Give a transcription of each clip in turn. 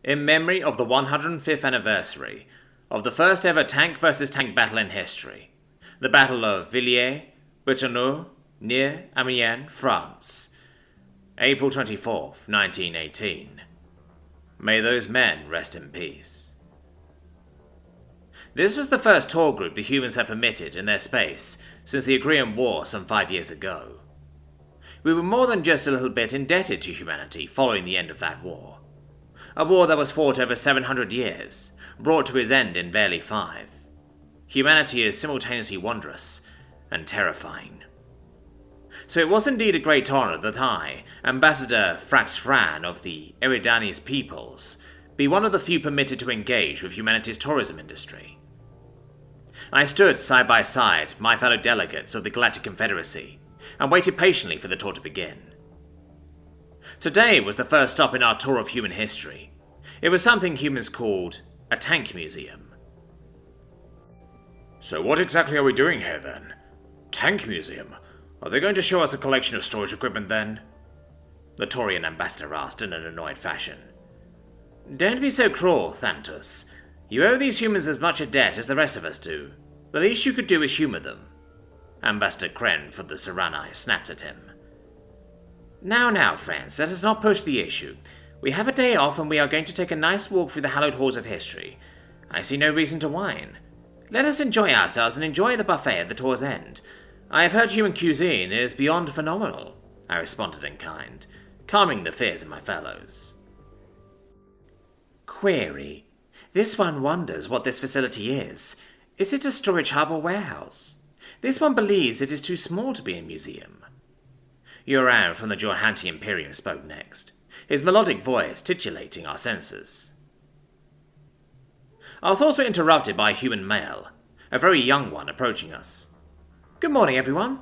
in memory of the 105th anniversary of the first ever tank versus tank battle in history, the Battle of Villers-Bretonneux near Amiens, France, April 24th, 1918. May those men rest in peace. This was the first tour group the humans had permitted in their space since the Agrian War some 5 years ago. We were more than just a little bit indebted to humanity following the end of that war. A war that was fought over 700 years, brought to its end in barely 5. Humanity is simultaneously wondrous and terrifying. So it was indeed a great honor that I, Ambassador Frax Fran of the Eridanese peoples, be one of the few permitted to engage with humanity's tourism industry. I stood side by side my fellow delegates of the Galactic Confederacy and waited patiently for the tour to begin. Today was the first stop in our tour of human history. It was something humans called a tank museum. So what exactly are we doing here then? Tank museum? Are they going to show us a collection of storage equipment then? The Taurian ambassador asked in an annoyed fashion. Don't be so cruel, Thantus. You owe these humans as much a debt as the rest of us do. The least you could do is humor them. Ambassador Kren for the Serani snapped at him. Now, friends, let us not push the issue. We have a day off and we are going to take a nice walk through the hallowed halls of history. I see no reason to whine. Let us enjoy ourselves and enjoy the buffet at the tour's end. I have heard human cuisine is beyond phenomenal, I responded in kind, calming the fears of my fellows. Query. This one wonders what this facility is. Is it a storage hub or warehouse? This one believes it is too small to be a museum. Uran from the Jorhanti Imperium spoke next, his melodic voice titillating our senses. Our thoughts were interrupted by a human male, a very young one approaching us. Good morning, everyone,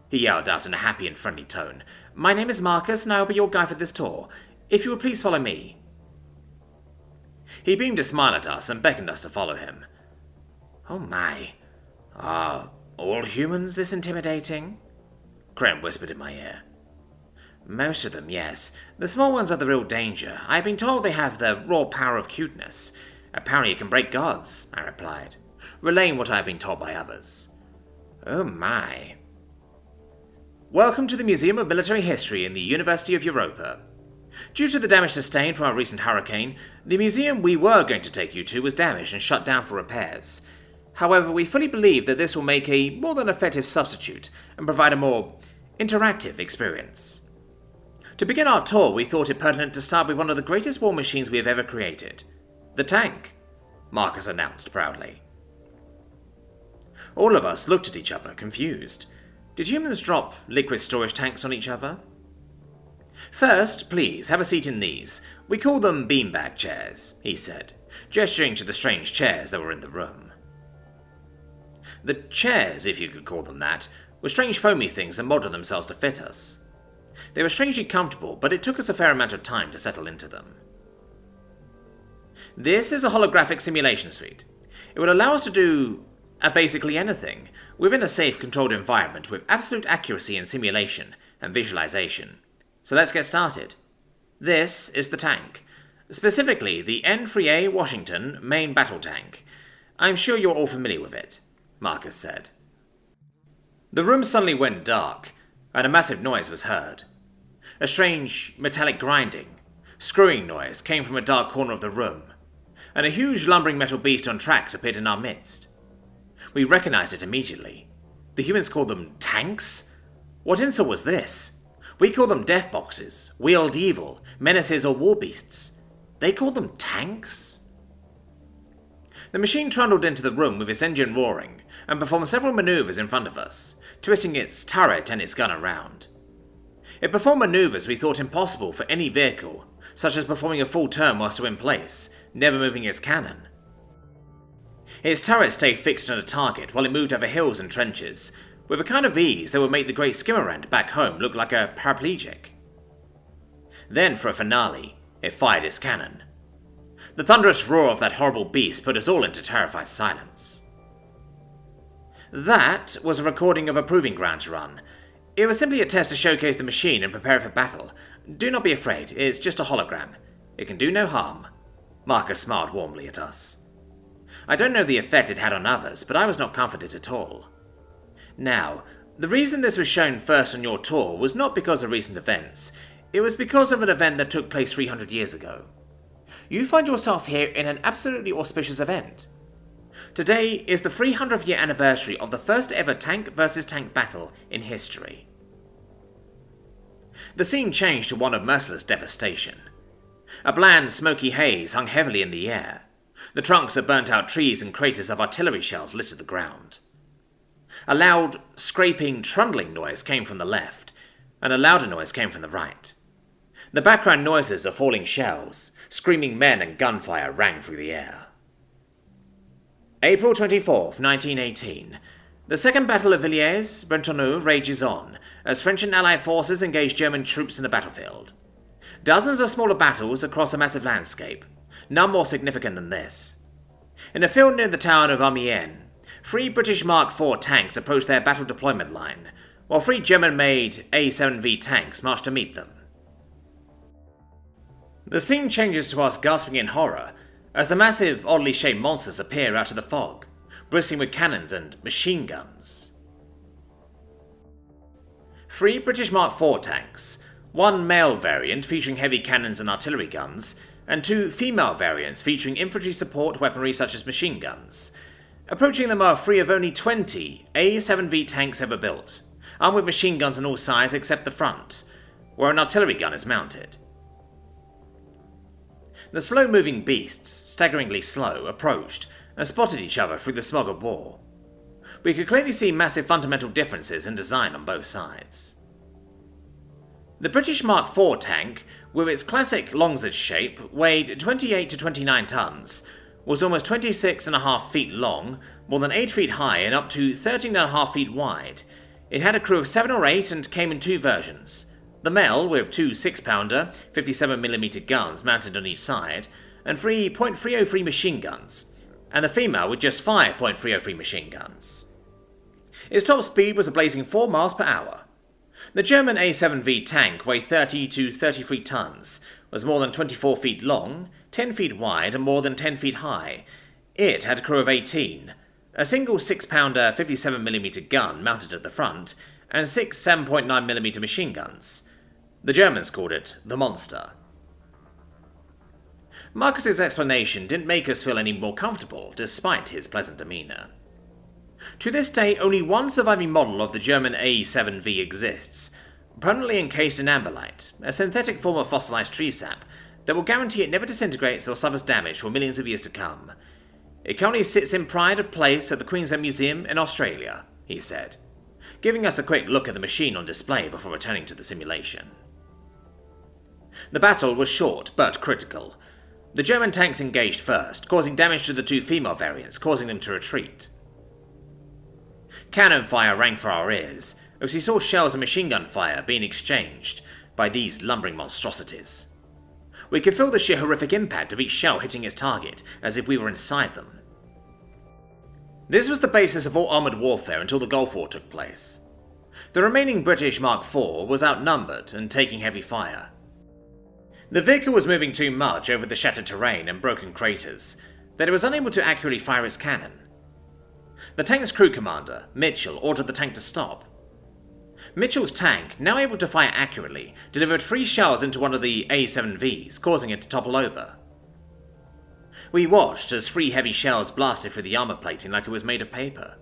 he yelled out in a happy and friendly tone. My name is Marcus, and I will be your guide for this tour. If you will please follow me. He beamed a smile at us and beckoned us to follow him. Oh my, are all humans this intimidating? Krem whispered in my ear. Most of them, yes. The small ones are the real danger. I have been told they have the raw power of cuteness. Apparently it can break gods, I replied, relaying what I had been told by others. Oh my. Welcome to the Museum of Military History in the University of Europa. Due to the damage sustained from our recent hurricane, the museum we were going to take you to was damaged and shut down for repairs. However, we fully believe that this will make a more than effective substitute and provide a more interactive experience. To begin our tour, we thought it pertinent to start with one of the greatest war machines we have ever created. The tank, Marcus announced proudly. All of us looked at each other, confused. Did humans drop liquid storage tanks on each other? First, please, have a seat in these. We call them beanbag chairs, he said, gesturing to the strange chairs that were in the room. The chairs, if you could call them that, were strange foamy things that molded themselves to fit us. They were strangely comfortable, but it took us a fair amount of time to settle into them. This is a holographic simulation suite. It will allow us to do basically anything, within a safe, controlled environment with absolute accuracy in simulation and visualization. So let's get started. This is the tank, specifically the N3A Washington main battle tank. I'm sure you're all familiar with it, Marcus said. The room suddenly went dark, and a massive noise was heard. A strange, metallic grinding, screwing noise came from a dark corner of the room, and a huge lumbering metal beast on tracks appeared in our midst. We recognized it immediately. The humans called them tanks? What insult was this? We call them death boxes, wheeled evil, menaces or war beasts. They called them tanks? The machine trundled into the room with its engine roaring, and performed several maneuvers in front of us, twisting its turret and its gun around. It performed maneuvers we thought impossible for any vehicle, such as performing a full turn while still in place, never moving its cannon. Its turret stayed fixed on a target while it moved over hills and trenches, with a kind of ease that would make the great Skimmerand back home look like a paraplegic. Then, for a finale, it fired its cannon. The thunderous roar of that horrible beast put us all into terrified silence. That was a recording of a proving ground run. It was simply a test to showcase the machine and prepare it for battle. Do not be afraid, it's just a hologram. It can do no harm, Marcus smiled warmly at us. I don't know the effect it had on others, but I was not comforted at all. Now, the reason this was shown first on your tour was not because of recent events, it was because of an event that took place 300 years ago. You find yourself here in an absolutely auspicious event. Today is the 300th year anniversary of the first ever tank versus tank battle in history. The scene changed to one of merciless devastation. A bland, smoky haze hung heavily in the air. The trunks of burnt-out trees and craters of artillery shells littered the ground. A loud, scraping, trundling noise came from the left, and a louder noise came from the right. The background noises of falling shells, screaming men and gunfire rang through the air. April 24th, 1918. The Second Battle of Villiers-Bretonneux rages on, as French and Allied forces engage German troops in the battlefield. Dozens of smaller battles across a massive landscape, none more significant than this. In a field near the town of Amiens, 3 British Mark IV tanks approached their battle deployment line, while 3 German-made A7V tanks marched to meet them. The scene changes to us gasping in horror, as the massive, oddly shaped monsters appear out of the fog, bristling with cannons and machine guns. 3 British Mark IV tanks, 1 male variant featuring heavy cannons and artillery guns, and 2 female variants featuring infantry support weaponry such as machine guns. Approaching them are 3 of only 20 A7V tanks ever built, armed with machine guns on all sides except the front, where an artillery gun is mounted. The slow-moving beasts, staggeringly slow, approached and spotted each other through the smog of war. We could clearly see massive fundamental differences in design on both sides. The British Mark IV tank, with its classic Longzit shape, weighed 28 to 29 tons, was almost 26.5 feet long, more than 8 feet high and up to 13.5 feet wide. It had a crew of 7 or 8 and came in 2 versions. The male, with 2 6-pounder, 57mm guns mounted on each side, and 3 .303 machine guns, and the female with just 5 .303 machine guns. Its top speed was a blazing 4 miles per hour. The German A7V tank weighed 30 to 33 tons, was more than 24 feet long, 10 feet wide, and more than 10 feet high. It had a crew of 18, a single 6-pounder 57mm gun mounted at the front, and 6 7.9mm machine guns. The Germans called it the Monster. Marcus's explanation didn't make us feel any more comfortable, despite his pleasant demeanour. To this day, only one surviving model of the German A7V exists, permanently encased in amberlite, a synthetic form of fossilized tree sap that will guarantee it never disintegrates or suffers damage for millions of years to come. It currently sits in pride of place at the Queensland Museum in Australia, he said, giving us a quick look at the machine on display before returning to the simulation. The battle was short but critical. The German tanks engaged first, causing damage to the 2 female variants, causing them to retreat. Cannon fire rang for our ears, as we saw shells and machine gun fire being exchanged by these lumbering monstrosities. We could feel the sheer horrific impact of each shell hitting its target, as if we were inside them. This was the basis of all armoured warfare until the Gulf War took place. The remaining British Mark IV was outnumbered and taking heavy fire. The vehicle was moving too much over the shattered terrain and broken craters that it was unable to accurately fire its cannon. The tank's crew commander, Mitchell, ordered the tank to stop. Mitchell's tank, now able to fire accurately, delivered 3 shells into one of the A7Vs, causing it to topple over. We watched as 3 heavy shells blasted through the armour plating like it was made of paper.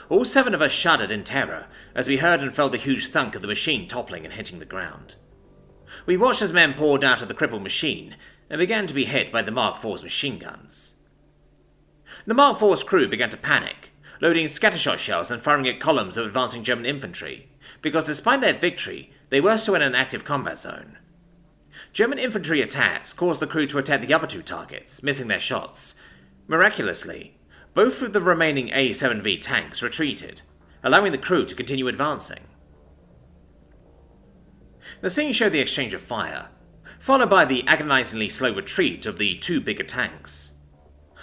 All 7 of us shuddered in terror as we heard and felt the huge thunk of the machine toppling and hitting the ground. We watched as men poured out of the crippled machine and began to be hit by the Mark IV's machine guns. The Mark IV's crew began to panic, loading scattershot shells and firing at columns of advancing German infantry, because despite their victory, they were still in an active combat zone. German infantry attacks caused the crew to attack the other 2 targets, missing their shots. Miraculously, both of the remaining A7V tanks retreated, allowing the crew to continue advancing. The scene showed the exchange of fire, followed by the agonizingly slow retreat of the 2 bigger tanks.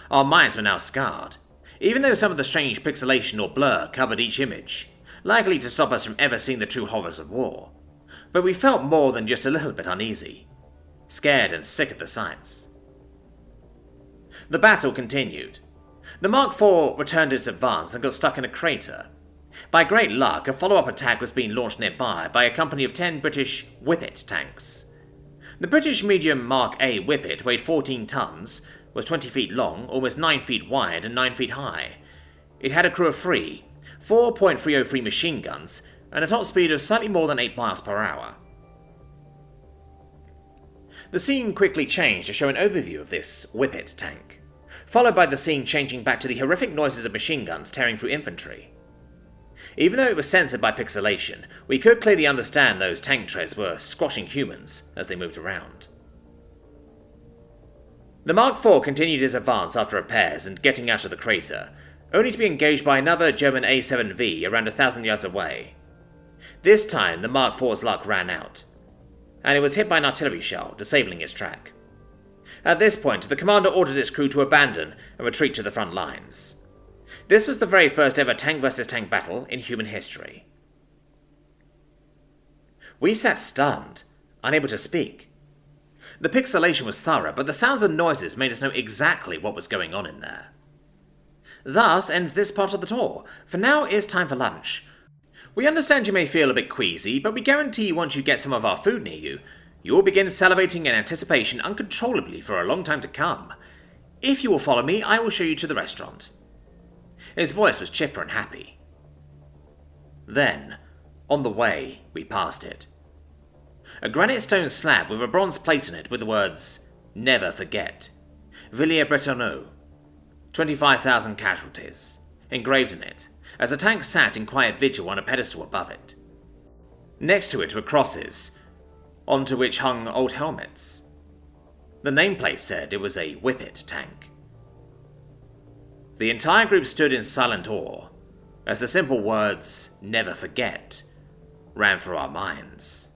Our minds were now scarred, even though some of the strange pixelation or blur covered each image, likely to stop us from ever seeing the true horrors of war. But we felt more than just a little bit uneasy, scared and sick at the sights. The battle continued. The Mark IV returned its advance and got stuck in a crater. By great luck, a follow-up attack was being launched nearby by a company of 10 British Whippet tanks. The British medium Mark A Whippet weighed 14 tons, was 20 feet long, almost 9 feet wide and 9 feet high. It had a crew of 3, 4.303 machine guns, and a top speed of slightly more than 8 miles per hour. The scene quickly changed to show an overview of this Whippet tank, followed by the scene changing back to the horrific noises of machine guns tearing through infantry. Even though it was censored by pixelation, we could clearly understand those tank treads were squashing humans as they moved around. The Mark IV continued its advance after repairs and getting out of the crater, only to be engaged by another German A7V around 1,000 yards away. This time, the Mark IV's luck ran out, and it was hit by an artillery shell, disabling its track. At this point, the commander ordered its crew to abandon and retreat to the front lines. This was the very first ever tank versus tank battle in human history. We sat stunned, unable to speak. The pixelation was thorough, but the sounds and noises made us know exactly what was going on in there. Thus ends this part of the tour, for now it's time for lunch. We understand you may feel a bit queasy, but we guarantee once you get some of our food near you, you will begin salivating in anticipation uncontrollably for a long time to come. If you will follow me, I will show you to the restaurant. His voice was chipper and happy. Then, on the way, we passed it. A granite stone slab with a bronze plate on it with the words, "Never Forget. Villiers-Bretonneux. 25,000 casualties," engraved in it, as a tank sat in quiet vigil on a pedestal above it. Next to it were crosses, onto which hung old helmets. The nameplate said it was a Whippet tank. The entire group stood in silent awe, as the simple words, "Never Forget," ran through our minds.